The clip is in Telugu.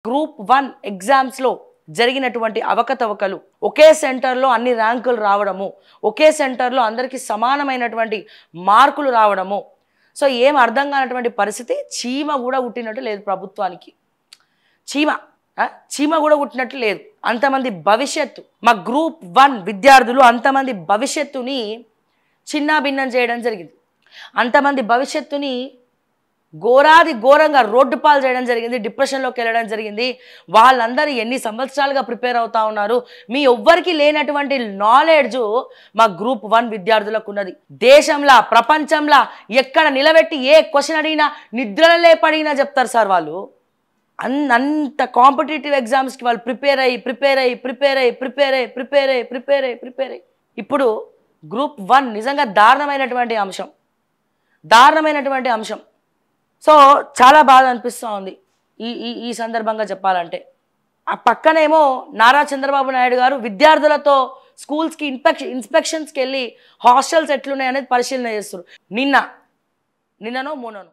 గ్రూప్ 1 ఎగ్జామ్స్ లో జరిగినటువంటి అవకతవకలు ఒకే సెంటర్ లో అన్ని ర్యాంకులు రావడము ఒకే సెంటర్ లో అందరికీ సమానమైనటువంటి మార్కులు రావడము సో ఏం అర్థం కానటువంటి పరిస్థితి చీమ కూడా ఉట్టినట్టు లేదు ప్రభుత్వానికి చీమ కూడా ఉట్టినట్టు లేదు అంతమంది భవిష్యత్తు మా గ్రూప్ 1 విద్యార్థులు అంతమంది భవిష్యత్తుని చిన్నాభిన్నం చేయడం జరిగింది అంతమంది భవిష్యత్తుని ఘోరాది ఘోరంగా రోడ్డు పాలు చేయడం జరిగింది డిప్రెషన్లోకి వెళ్ళడం జరిగింది వాళ్ళందరూ ఎన్ని సంవత్సరాలుగా ప్రిపేర్ అవుతా ఉన్నారు మీ ఎవ్వరికి లేనటువంటి నాలెడ్జ్ మా గ్రూప్ 1 విద్యార్థులకు ఉన్నది దేశంలో ప్రపంచంలో ఎక్కడ నిలబెట్టి ఏ క్వశ్చన్ అడిగినా నిద్రలే పడినా చెప్తారు సార్ వాళ్ళు అంత కాంపిటేటివ్ ఎగ్జామ్స్కి వాళ్ళు ప్రిపేర్ అయ్యి ఇప్పుడు గ్రూప్ 1 నిజంగా దారుణమైనటువంటి అంశం సో చాలా బాధ అనిపిస్తూ ఉంది ఈ సందర్భంగా చెప్పాలంటే ఆ పక్కనేమో నారా చంద్రబాబు నాయుడు గారు విద్యార్థులతో స్కూల్స్కి ఇన్స్పెక్షన్స్కి వెళ్ళి హాస్టల్స్ ఎట్లున్నాయనేది పరిశీలన చేస్తారు నిన్ననో మొన్ననో